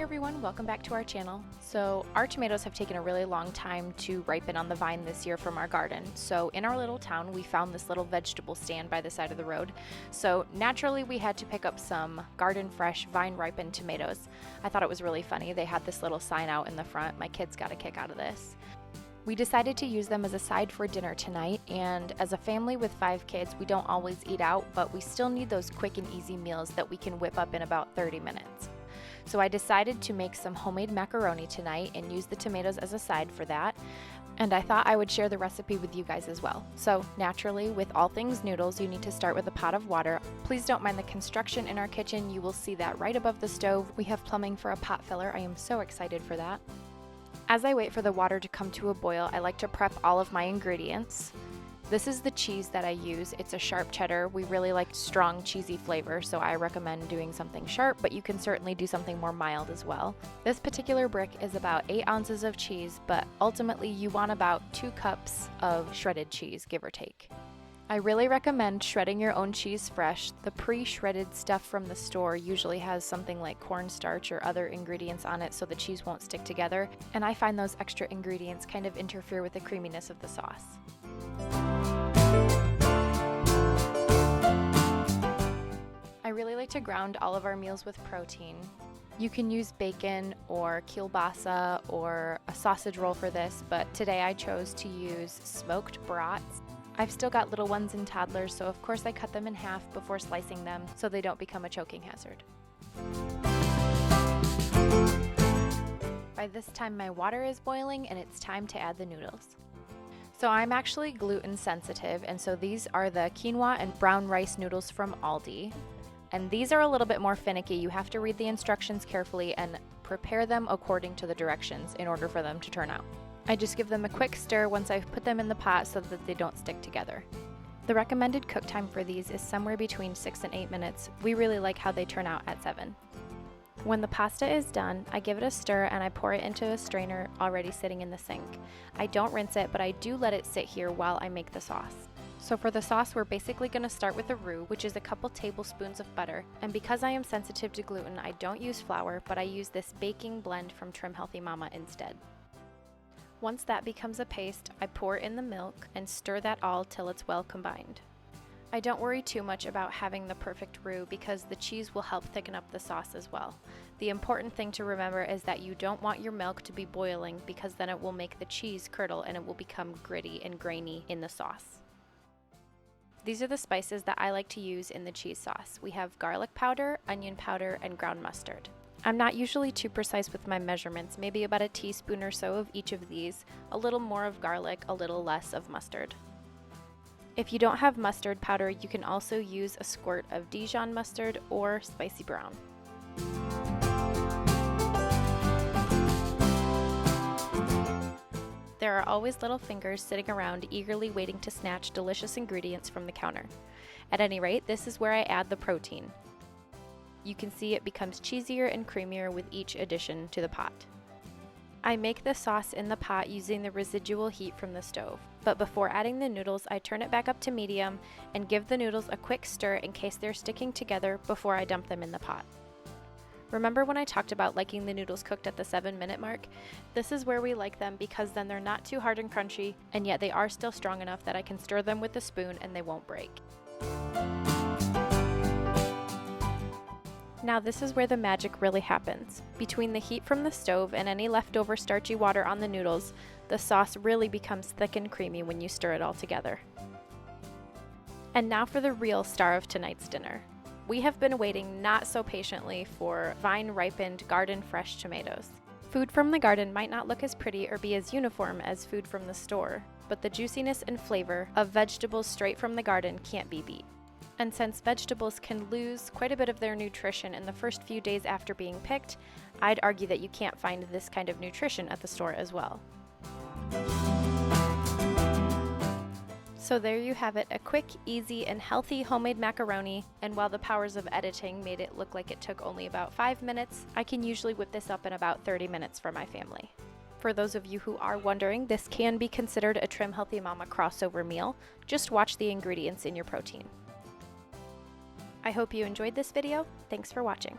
everyone, welcome back to our channel. So our tomatoes have taken a really long time to ripen on the vine this year from our garden. So in our little town, we found this little vegetable stand by the side of the road. So naturally we had to pick up some garden fresh vine ripened tomatoes. I thought it was really funny. They had this little sign out in the front. My kids got a kick out of this. We decided to use them as a side for dinner tonight, and as a family with 5 kids, we don't always eat out, but we still need those quick and easy meals that we can whip up in about 30 minutes. So I decided to make some homemade macaroni tonight and use the tomatoes as a side for that. And I thought I would share the recipe with you guys as well. So naturally, with all things noodles, you need to start with a pot of water. Please don't mind the construction in our kitchen. You will see that right above the stove. We have plumbing for a pot filler. I am so excited for that. As I wait for the water to come to a boil, I like to prep all of my ingredients. This is the cheese that I use. It's a sharp cheddar. We really like strong cheesy flavor, so I recommend doing something sharp, but you can certainly do something more mild as well. This particular brick is about 8 ounces of cheese, but ultimately you want about 2 cups of shredded cheese, give or take. I really recommend shredding your own cheese fresh. The pre-shredded stuff from the store usually has something like cornstarch or other ingredients on it so the cheese won't stick together, and I find those extra ingredients kind of interfere with the creaminess of the sauce. I really like to ground all of our meals with protein. You can use bacon or kielbasa or a sausage roll for this, but today I chose to use smoked brats. I've still got little ones and toddlers, so of course I cut them in half before slicing them so they don't become a choking hazard. By this time my water is boiling and it's time to add the noodles. So I'm actually gluten sensitive, and so these are the quinoa and brown rice noodles from Aldi. And these are a little bit more finicky. You have to read the instructions carefully and prepare them according to the directions in order for them to turn out. I just give them a quick stir once I've put them in the pot so that they don't stick together. The recommended cook time for these is somewhere between 6 and 8 minutes. We really like how they turn out at 7. When the pasta is done, I give it a stir and I pour it into a strainer already sitting in the sink. I don't rinse it, but I do let it sit here while I make the sauce. So for the sauce, we're basically going to start with a roux, which is a couple tablespoons of butter. And because I am sensitive to gluten, I don't use flour, but I use this baking blend from Trim Healthy Mama instead. Once that becomes a paste, I pour in the milk and stir that all till it's well combined. I don't worry too much about having the perfect roux because the cheese will help thicken up the sauce as well. The important thing to remember is that you don't want your milk to be boiling because then it will make the cheese curdle and it will become gritty and grainy in the sauce. These are the spices that I like to use in the cheese sauce. We have garlic powder, onion powder, and ground mustard. I'm not usually too precise with my measurements, maybe about a teaspoon or so of each of these, a little more of garlic, a little less of mustard. If you don't have mustard powder, you can also use a squirt of Dijon mustard or spicy brown. There are always little fingers sitting around eagerly waiting to snatch delicious ingredients from the counter. At any rate, this is where I add the protein. You can see it becomes cheesier and creamier with each addition to the pot. I make the sauce in the pot using the residual heat from the stove. But before adding the noodles, I turn it back up to medium and give the noodles a quick stir in case they're sticking together before I dump them in the pot. Remember when I talked about liking the noodles cooked at the 7-minute mark? This is where we like them because then they're not too hard and crunchy, and yet they are still strong enough that I can stir them with a spoon and they won't break. Now this is where the magic really happens. Between the heat from the stove and any leftover starchy water on the noodles, the sauce really becomes thick and creamy when you stir it all together. And now for the real star of tonight's dinner. We have been waiting not so patiently for vine-ripened, garden-fresh tomatoes. Food from the garden might not look as pretty or be as uniform as food from the store, but the juiciness and flavor of vegetables straight from the garden can't be beat. And since vegetables can lose quite a bit of their nutrition in the first few days after being picked, I'd argue that you can't find this kind of nutrition at the store as well. So there you have it, a quick, easy, and healthy homemade macaroni, and while the powers of editing made it look like it took only about 5 minutes, I can usually whip this up in about 30 minutes for my family. For those of you who are wondering, this can be considered a Trim Healthy Mama crossover meal. Just watch the ingredients in your protein. I hope you enjoyed this video. Thanks for watching.